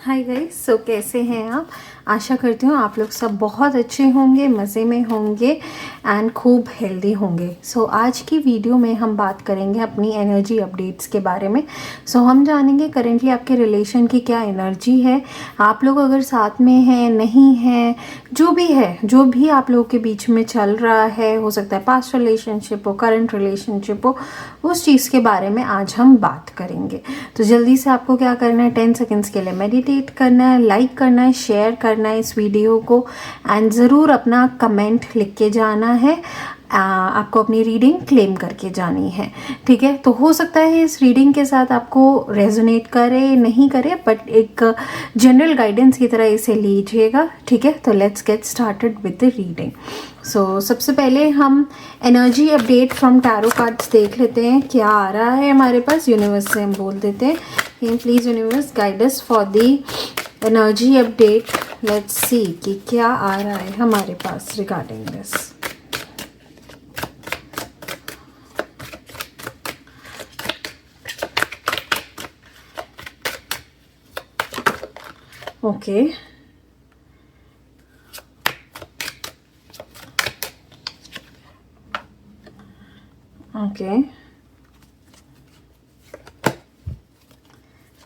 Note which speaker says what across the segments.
Speaker 1: Hi guys, सो कैसे हैं आप। आशा करती हूँ आप लोग सब बहुत अच्छे होंगे, मज़े में होंगे एंड खूब हेल्दी होंगे। सो आज की वीडियो में हम बात करेंगे अपनी एनर्जी अपडेट्स के बारे में। हम जानेंगे करेंटली आपके रिलेशन की क्या एनर्जी है। आप लोग अगर साथ में हैं, नहीं हैं, जो भी है, जो भी आप लोगों के बीच में चल रहा है, हो सकता है पास्ट रिलेशनशिप हो, करंट रिलेशनशिप हो, उस चीज़ के बारे में आज हम बात करेंगे। तो जल्दी से आपको क्या करना है, 10 सेकेंड्स के लिए मेडिटेट करना है, लाइक करना है, शेयर करना है इस वीडियो को एंड ज़रूर अपना कमेंट लिख के जाना है। आपको अपनी रीडिंग क्लेम करके जानी है, ठीक है। तो हो सकता है इस रीडिंग के साथ आपको रेजोनेट करे, नहीं करे, बट एक जनरल गाइडेंस की तरह इसे लीजिएगा, ठीक है। तो let's get started with the reading. सबसे पहले हम energy update from tarot cards देख लेते हैं क्या आ रहा है हमारे पास। यूनिवर्स से हम बोल देते हैं, please universe guide us for the energy update. Let's see कि क्या आ रहा है हमारे पास regarding this. Okay, okay,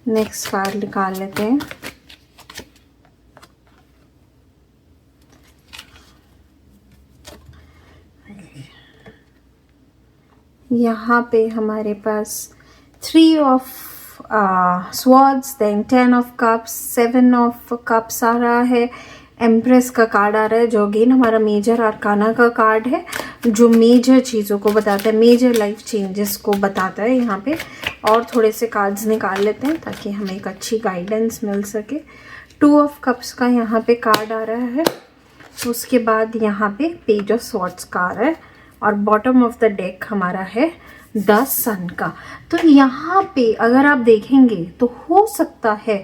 Speaker 1: next card निकाल लेते हैं। यहाँ पे हमारे पास 3 of swords, then 10 of cups, 7 of cups आ रहा है, एम्प्रेस का कार्ड आ रहा है जो अगेन हमारा मेजर आर्काना का कार्ड है, जो मेजर चीज़ों को बताता है, मेजर लाइफ चेंजेस को बताता है यहाँ पे। और थोड़े से कार्ड्स निकाल लेते हैं ताकि हमें एक अच्छी गाइडेंस मिल सके। 2 ऑफ कप्स का यहाँ पे कार्ड आ रहा है, उसके बाद यहाँ पे पेज ऑफ स्वॉर्ड्स का आ रहा है और बॉटम ऑफ द डेक हमारा है द सन का। तो यहाँ पे अगर आप देखेंगे तो हो सकता है,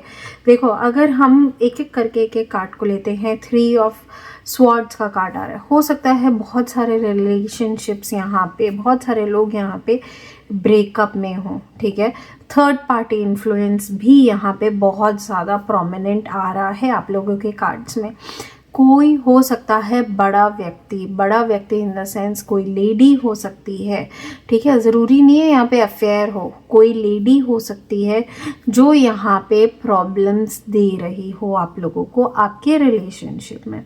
Speaker 1: देखो अगर हम एक एक करके एक एक कार्ड को लेते हैं, 3 ऑफ स्वॉर्ड्स का कार्ड आ रहा है, हो सकता है बहुत सारे रिलेशनशिप्स यहाँ पे, बहुत सारे लोग यहाँ पे ब्रेकअप में हों, ठीक है। थर्ड पार्टी इन्फ्लुएंस भी यहाँ पे बहुत ज़्यादा प्रोमिनेंट आ रहा है आप लोगों के कार्ड्स में। कोई हो सकता है बड़ा व्यक्ति इन द सेंस कोई लेडी हो सकती है, ठीक है। ज़रूरी नहीं है यहाँ पे अफेयर हो, कोई लेडी हो सकती है जो यहाँ पे प्रॉब्लम्स दे रही हो आप लोगों को आपके रिलेशनशिप में,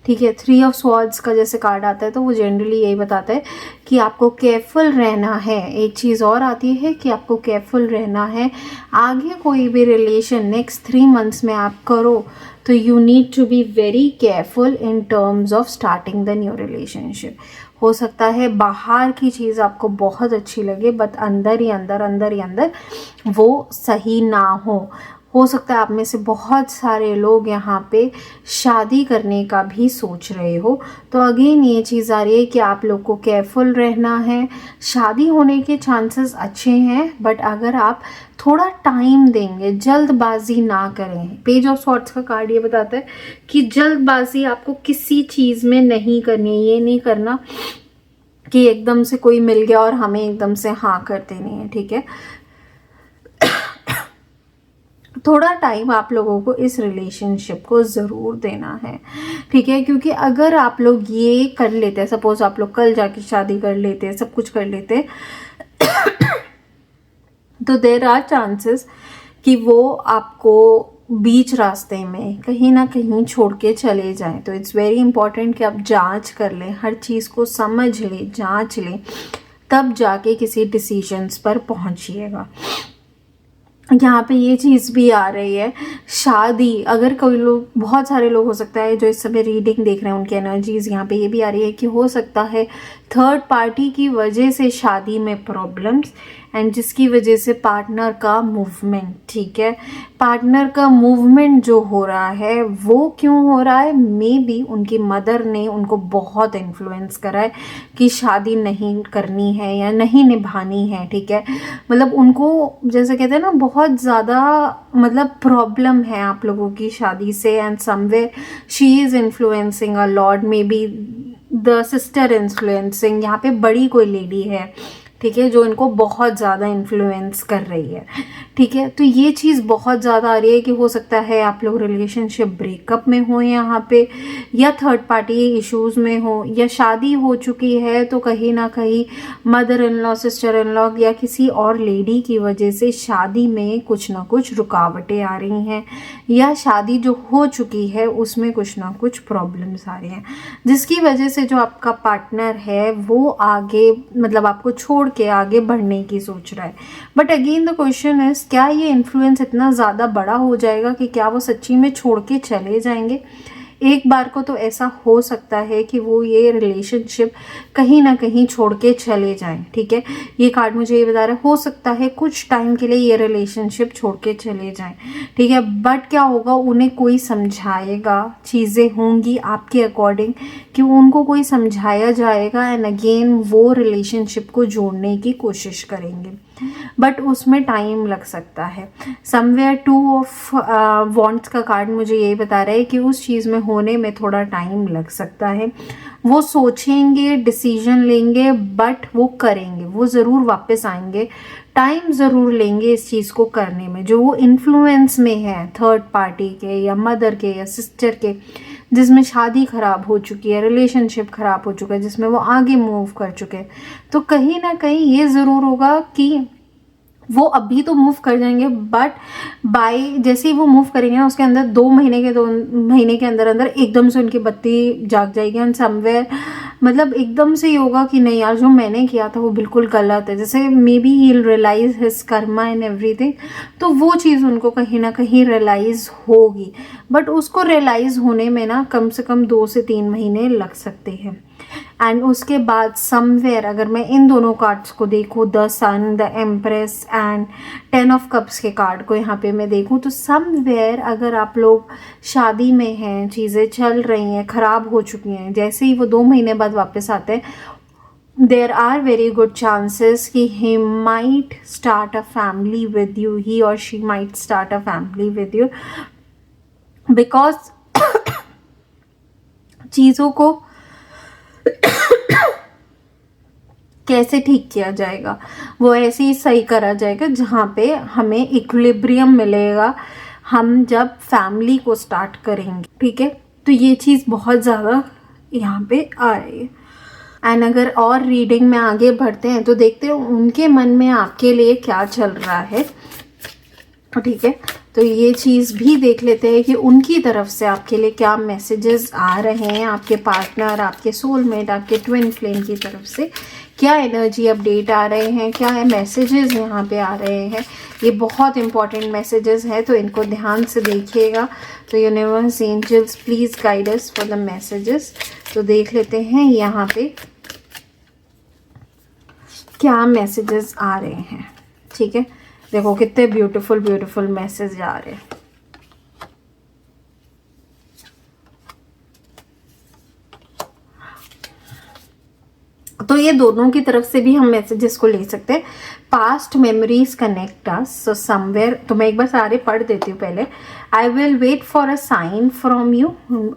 Speaker 1: ठीक है। 3 ऑफ स्वॉर्ड्स का जैसे कार्ड आता है तो वो जनरली यही बताता है कि आपको केयरफुल रहना है। एक चीज़ और आती है कि आपको केयरफुल रहना है। आगे कोई भी रिलेशन नेक्स्ट 3 मंथ्स में आप करो तो you need to be very careful in terms of starting the new relationship. हो सकता है बाहर की चीज़ आपको बहुत अच्छी लगे बट अंदर ही अंदर वो सही ना हो सकता है आप में से बहुत सारे लोग यहाँ पे शादी करने का भी सोच रहे हो। तो अगेन ये चीज़ आ रही है कि आप लोग को केयरफुल रहना है। शादी होने के चांसेस अच्छे हैं बट अगर आप थोड़ा टाइम देंगे, जल्दबाजी ना करें। पेज ऑफ स्वॉर्ड्स का कार्ड ये बताता है कि जल्दबाजी आपको किसी चीज़ में नहीं करनी है। ये नहीं करना कि एकदम से कोई मिल गया और हमें एकदम से हाँ कर देनी है, ठीक है। थोड़ा टाइम आप लोगों को इस रिलेशनशिप को ज़रूर देना है, ठीक है। क्योंकि अगर आप लोग ये कर लेते हैं, सपोज आप लोग कल जाके शादी कर लेते हैं, सब कुछ कर लेते हैं तो देयर आर चांसेस कि वो आपको बीच रास्ते में कहीं ना कहीं छोड़ के चले जाएं। तो इट्स वेरी इंपॉर्टेंट कि आप जांच कर लें, हर चीज़ को समझ लें, जांच लें, तब जाके किसी डिसीजंस पर पहुंचिएगा। यहाँ पे ये चीज़ भी आ रही है, शादी अगर कोई लोग, बहुत सारे लोग हो सकता है जो इस समय रीडिंग देख रहे हैं, उनकी एनर्जीज यहाँ पे ये भी आ रही है कि हो सकता है थर्ड पार्टी की वजह से शादी में प्रॉब्लम्स एंड जिसकी वजह से पार्टनर का मूवमेंट, ठीक है। पार्टनर का मूवमेंट जो हो रहा है वो क्यों हो रहा है, मे बी उनकी मदर ने उनको बहुत इन्फ्लुएंस करा है कि शादी नहीं करनी है या नहीं निभानी है, ठीक है। मतलब उनको जैसे कहते हैं ना, बहुत ज़्यादा मतलब प्रॉब्लम है आप लोगों की शादी से and somewhere she is influencing a lot, may be the sister influencing, यहाँ पे बड़ी कोई लेडी है, ठीक है, जो इनको बहुत ज़्यादा इन्फ्लुएंस कर रही है। ठीक है, तो ये चीज़ बहुत ज़्यादा आ रही है कि हो सकता है आप लोग रिलेशनशिप ब्रेकअप में हो यहाँ पे, या थर्ड पार्टी इश्यूज़ में हो, या शादी हो चुकी है तो कहीं ना कहीं mother in law, sister in law या किसी और लेडी की वजह से शादी में कुछ ना कुछ रुकावटें आ रही हैं, या शादी जो हो चुकी है उसमें कुछ ना कुछ प्रॉब्लम्स आ रही हैं, जिसकी वजह से जो आपका पार्टनर है वो आगे मतलब आपको छोड़ के आगे बढ़ने की सोच रहा है। But again the question is, क्या ये इन्फ्लुएंस इतना ज़्यादा बड़ा हो जाएगा कि क्या वो सच्ची में छोड़ के चले जाएंगे? एक बार को तो ऐसा हो सकता है कि वो ये रिलेशनशिप कहीं ना कहीं छोड़ के चले जाएं। ठीक है, ये कार्ड मुझे ये बता रहा है हो सकता है कुछ टाइम के लिए ये रिलेशनशिप छोड़ के चले जाएं। ठीक है, बट क्या होगा, उन्हें कोई समझाएगा, चीज़ें होंगी आपके अकॉर्डिंग कि उनको कोई समझाया जाएगा एंड अगेन वो रिलेशनशिप को जोड़ने की कोशिश करेंगे, बट उसमें टाइम लग सकता है। समवेयर 2 ऑफ वॉन्ट्स का कार्ड मुझे यही बता रहा है कि उस चीज़ में होने में थोड़ा टाइम लग सकता है। वो सोचेंगे, डिसीजन लेंगे, बट वो करेंगे, वो ज़रूर वापस आएंगे, टाइम ज़रूर लेंगे इस चीज़ को करने में। जो वो इन्फ्लुएंस में है थर्ड पार्टी के या मदर के या सिस्टर के, जिसमें शादी ख़राब हो चुकी है, रिलेशनशिप ख़राब हो चुका है, जिसमें वो आगे मूव कर चुके हैं, तो कहीं ना कहीं ये ज़रूर होगा कि वो अभी तो मूव कर जाएंगे, बट बाय जैसे ही वो मूव करेंगे ना उसके अंदर 2 महीने के अंदर अंदर एकदम से उनकी बत्ती जाग जाएगी एंड समवेयर मतलब एकदम से ही होगा कि नहीं यार, जो मैंने किया था वो बिल्कुल गलत है। जैसे maybe he realise his karma and everything, तो वो चीज़ उनको कहीं ना कहीं रियलाइज होगी, बट उसको रियलाइज होने में ना कम से कम 2 से 3 महीने लग सकते हैं। एंड उसके बाद समवेयर अगर मैं इन दोनों कार्ड्स को देखूँ, the sun, the empress and 10 of cups के कार्ड को यहाँ पे मैं देखूँ, तो समवेयर अगर आप लोग शादी में हैं, चीज़ें चल रही हैं, ख़राब हो चुकी हैं, जैसे ही वो 2 महीने बाद वापस आते हैं, there are very good chances कि he might start a family with you, he or she might start a family with you, because चीज़ों को कैसे ठीक किया जाएगा, वो ऐसे ही सही करा जाएगा जहाँ पे हमें इक्विलिब्रियम मिलेगा हम जब फैमिली को स्टार्ट करेंगे। ठीक है, तो ये चीज़ बहुत ज़्यादा यहाँ पे आ रही है। एंड अगर और रीडिंग में आगे बढ़ते हैं तो देखते हैं उनके मन में आपके लिए क्या चल रहा है। ठीक है, तो ये चीज़ भी देख लेते हैं कि उनकी तरफ से आपके लिए क्या मैसेजेस आ रहे हैं, आपके पार्टनर, आपके सोलमेट, आपके ट्विन फ्लेम की तरफ से क्या एनर्जी अपडेट आ रहे हैं, क्या मैसेजेस यहाँ पे आ रहे हैं। ये बहुत इंपॉर्टेंट मैसेजेस हैं, तो इनको ध्यान से देखिएगा। तो universe, angels, please guide us for the messages. तो देख लेते हैं यहाँ पे क्या मैसेजेस आ रहे हैं। ठीक है, देखो कितने ब्यूटीफुल ब्यूटीफुल मैसेज आ रहे हैं। तो ये दोनों की तरफ से भी हम मैसेजेस को ले सकते हैं। Past memories connect us, so somewhere, तो मैं एक बार सारे पढ़ देती हूँ पहले। I will wait for a sign from you,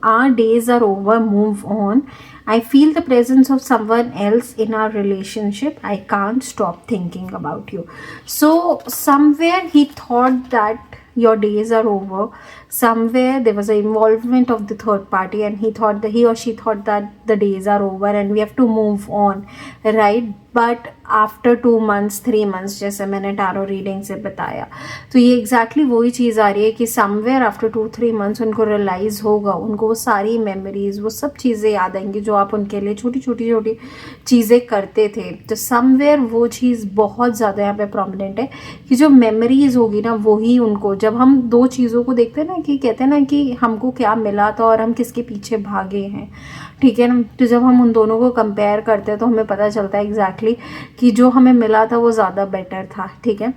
Speaker 1: our days are over, move on, I feel the presence of someone else in our relationship. I can't stop thinking about you. So somewhere he thought that your days are over. Somewhere there was an involvement of the third party and he or she thought that the days are over and we have to move on, right? But after 2 months, 3 months, जैसे मैंने tarot reading से बताया, तो ये exactly वही चीज़ आ रही है कि समवेयर आफ्टर 2-3 मंथ्स उनको रियलाइज़ होगा, उनको वो सारी मेमोरीज, वो सब चीज़ें याद आएंगी जो आप उनके लिए छोटी छोटी चीज़ें करते थे। तो समवेयर वो चीज़ बहुत ज़्यादा यहाँ पे प्रोमिनेंट है कि जो मेमोरीज होगी ना, वही उनको, जब हम 2 चीज़ों को देखते हैं ना कि कहते हैं ना कि हमको क्या मिला था और हम किसके पीछे भागे हैं, ठीक है ना, तो जब हम उन दोनों को कंपेयर करते हैं तो हमें पता चलता है एग्जैक्टली कि जो हमें मिला था वो ज़्यादा बेटर था। ठीक है,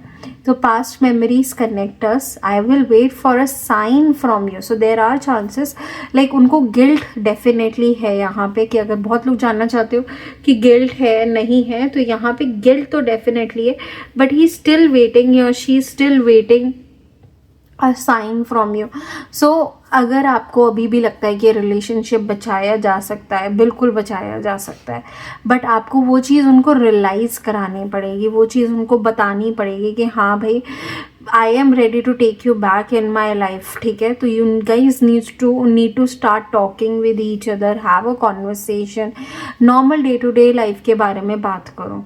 Speaker 1: तो past memories connect us, I will wait for a sign from you. So there are chances, like उनको गिल्ट डेफिनेटली है यहाँ पे, कि अगर बहुत लोग जानना चाहते हो कि गिल्ट है नहीं है, तो यहाँ पे गिल्ट तो डेफिनेटली है, बट ही स्टिल वेटिंग, और she still waiting a sign from you. So अगर आपको अभी भी लगता है कि रिलेशनशिप बचाया जा सकता है, बिल्कुल बचाया जा सकता है, बट आपको वो चीज़ उनको रियलाइज़ करानी पड़ेगी, वो चीज़ उनको बतानी पड़ेगी कि हाँ भाई, I am ready to take you back in my life. ठीक है, तो you guys need to start talking with each other, have a conversation, normal day to day life के बारे में बात करो.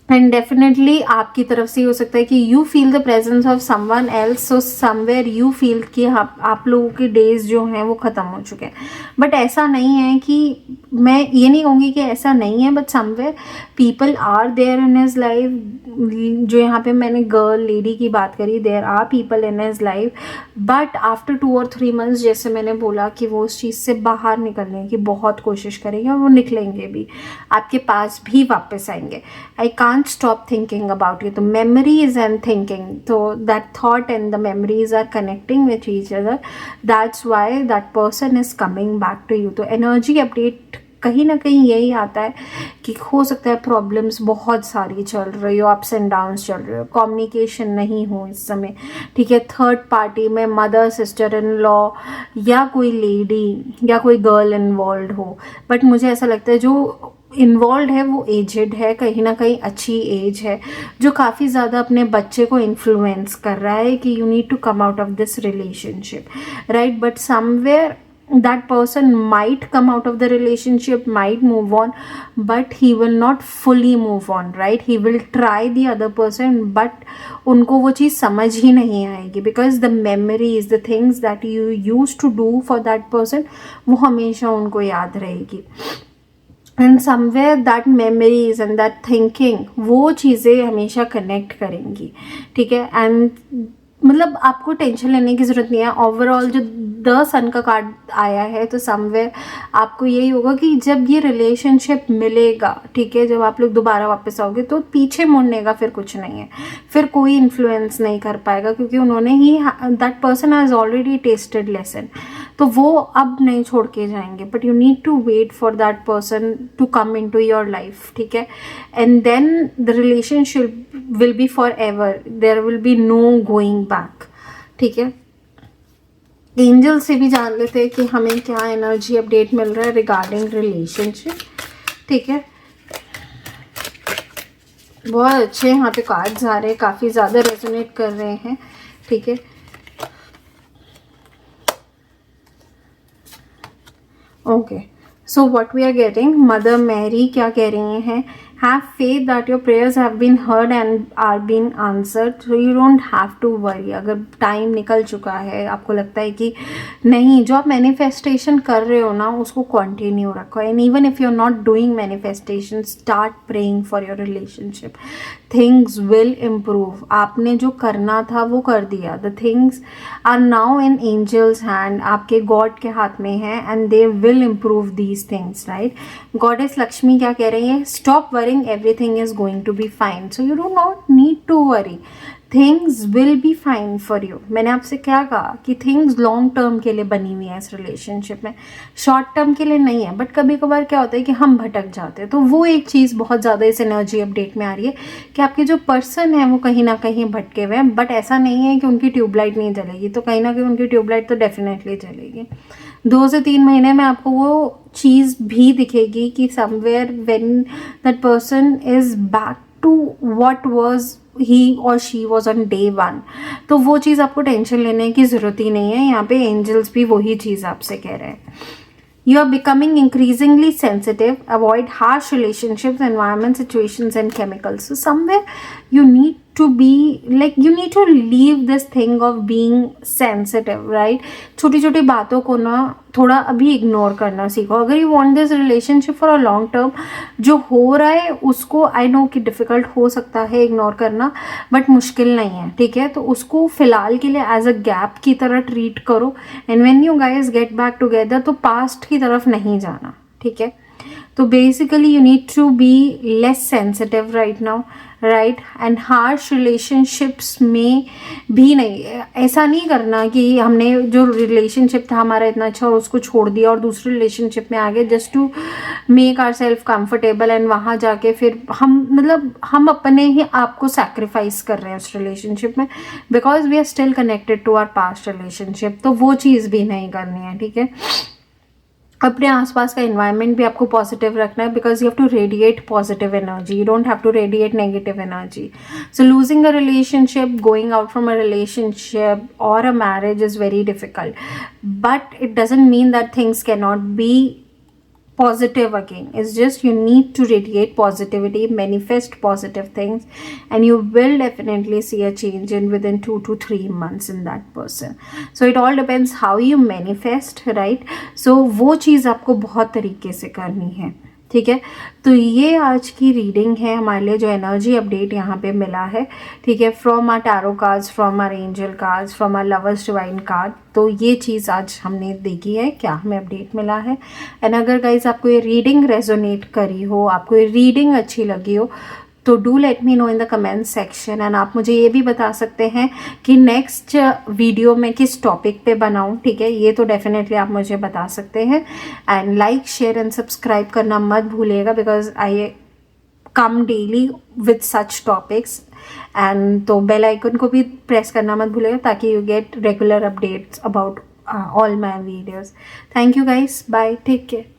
Speaker 1: एंड डेफिनेटली आपकी तरफ से हो सकता है कि you feel the presence of someone else, so somewhere you feel कि आप लोगों के डेज जो हैं वो ख़त्म हो चुके हैं. बट ऐसा नहीं है कि, मैं ये नहीं कहूँगी कि ऐसा नहीं है, but somewhere people are there in his life. जो यहाँ पे मैंने गर्ल लेडी की बात करी, there are people in his life, but after 2 और 3 मंथ्स, जैसे मैंने बोला कि वो उस चीज़ से बाहर निकलने की बहुत कोशिश करेंगे और वो निकलेंगे भी, आपके पास भी वापस आएंगे. I can't stop thinking about you. The memories and thinking, so that thought and the memories are connecting with each other. That's why that person is coming back to you. तो energy update कहीं ना कहीं यही आता है कि हो सकता है प्रॉब्लम्स बहुत सारी चल रही हो, अप्स एंड डाउन्स चल रहे हो, कम्युनिकेशन नहीं हो इस समय. ठीक है, थर्ड पार्टी में मदर, सिस्टर इन लॉ या कोई लेडी या कोई गर्ल इन्वॉल्व हो. बट मुझे ऐसा लगता है जो इन्वॉल्व है वो एजेड है, कहीं ना कहीं अच्छी एज है, जो काफ़ी ज़्यादा अपने बच्चे को इन्फ्लुएंस कर रहा है कि you need to come out of this relationship, right. But somewhere that person might come out of the relationship, might move on, but he will not fully move on, right. He will try the other person, but उनको वो चीज़ समझ ही नहीं आएगी, because the memories, the things that you used to do for that person, वो हमेशा उनको याद रहेगी. And somewhere that memories and that thinking, वो चीज़ें हमेशा कनेक्ट करेंगी. ठीक है, एंड मतलब आपको टेंशन लेने की ज़रूरत नहीं है. ओवरऑल जो द सन का कार्ड आया है, तो समवेयर आपको यही होगा कि जब ये रिलेशनशिप मिलेगा, ठीक है, जब आप लोग दोबारा वापस आओगे, तो पीछे मुड़ने का फिर कुछ नहीं है, फिर कोई इन्फ्लुएंस नहीं कर पाएगा, क्योंकि उन्होंने ही, that person has already tested lesson, तो वो अब नहीं छोड़ के जाएंगे. But you need to wait for that person to come into your life. ठीक है, and then the relationship will be forever, there will be no going back. ठीक है, एंजल से भी जान लेते हैं कि हमें क्या एनर्जी अपडेट मिल रहा है रिगार्डिंग रिलेशनशिप. ठीक है, बहुत अच्छे यहाँ पे कार्ड्स आ रहे हैं, काफ़ी ज़्यादा रेजोनेट कर रहे हैं. ठीक है, okay, so what we are getting, mother Mary क्या कह रही हैं, have faith that your prayers have been heard and are been answered, so you don't have to worry. अगर टाइम निकल चुका है, आपको लगता है कि नहीं, जो आप मैनिफेस्टेशन कर रहे हो ना, उसको कंटिन्यू रखो. And even if you are not doing manifestation, start praying for your relationship. Things will improve. आपने जो करना था वो कर दिया. The things are now in angels hand, आपके गॉड के हाथ में है, and they will improve these things, right. Goddess Lakshmi क्या कह रही है, stop worrying, everything is going to be fine. So you do not need to worry, things will be fine for you. मैंने आपसे क्या कहा कि थिंग्स लॉन्ग टर्म के लिए बनी हुई है इस रिलेशनशिप में, शॉर्ट टर्म के लिए नहीं है. बट कभी कभार क्या होता है कि हम भटक जाते हैं, तो वो एक चीज़ बहुत ज़्यादा इस एनर्जी अपडेट में आ रही है कि आपके जो पर्सन है वो कहीं ना कहीं भटके हुए हैं. बट ऐसा नहीं है कि उनकी ट्यूबलाइट नहीं जलेगी, तो कहीं ना कहीं उनकी ट्यूबलाइट तो डेफिनेटली जलेगी. 2 से 3 महीने में आपको वो चीज़ भी दिखेगी कि somewhere when that person is back to what was he और शी वॉज ऑन डे 1, तो वो चीज़ आपको टेंशन लेने की ज़रूरत ही नहीं है. यहाँ पे एंजल्स भी वही चीज़ आपसे कह रहे हैं. You are becoming increasingly sensitive. Avoid harsh relationships, environment, situations, and chemicals. So somewhere you need to be like, you need to leave this thing of being sensitive, right. छोटी छोटी बातों को ना थोड़ा अभी इग्नोर करना सीखो. अगर you want this relationship for a long term, जो हो रहा है उसको आई नो कि डिफ़िकल्ट हो सकता है इग्नोर करना, बट मुश्किल नहीं है. ठीक है, तो उसको फ़िलहाल के लिए एज अ गैप की तरह ट्रीट करो. And when you guys get back together, तो पास्ट की तरफ नहीं जाना. ठीक है, तो basically you need to be less sensitive right now, right. And harsh relationships में भी नहीं, ऐसा नहीं करना कि हमने जो रिलेशनशिप था हमारा इतना अच्छा और उसको छोड़ दिया और दूसरे रिलेशनशिप में आ गए just to make our self comfortable, and वहाँ जाके फिर हम मतलब हम अपने ही आप को सेक्रीफाइस कर रहे हैं उस रिलेशनशिप में, because we are still connected to our past relationship. तो वो चीज़ भी नहीं करनी है, ठीक है। अपने आसपास का एनवायरनमेंट भी आपको पॉजिटिव रखना है, because you have to radiate positive energy, you don't have to radiate negative energy. So losing a relationship, going out from a relationship और a marriage is very difficult, but it doesn't mean that things can not be positive again. It's just you need to radiate positivity, manifest positive things, and you will definitely see a change in within 2 to 3 months in that person. So it all depends how you manifest, right? So वो चीज़ आपको बहुत तरीके से करनी है, ठीक है। तो ये आज की रीडिंग है हमारे लिए, जो एनर्जी अपडेट यहाँ पे मिला है, ठीक है, from our tarot cards, from our angel cards, from our lovers divine card. तो ये चीज़ आज हमने देखी है, क्या हमें अपडेट मिला है। एंड अगर गाइज आपको ये रीडिंग रेजोनेट करी हो, आपको ये रीडिंग अच्छी लगी हो, तो do let me know in the comment section. And आप मुझे ये भी बता सकते हैं कि नेक्स्ट वीडियो में किस टॉपिक पे बनाऊं, ठीक है, ये तो डेफिनेटली आप मुझे बता सकते हैं। And like, share and subscribe करना मत भूलिएगा, because I come daily with such topics. And तो बेल आइकन को भी प्रेस करना मत भूलिएगा, ताकि you get regular updates about all my videos. Thank you guys, bye, take care.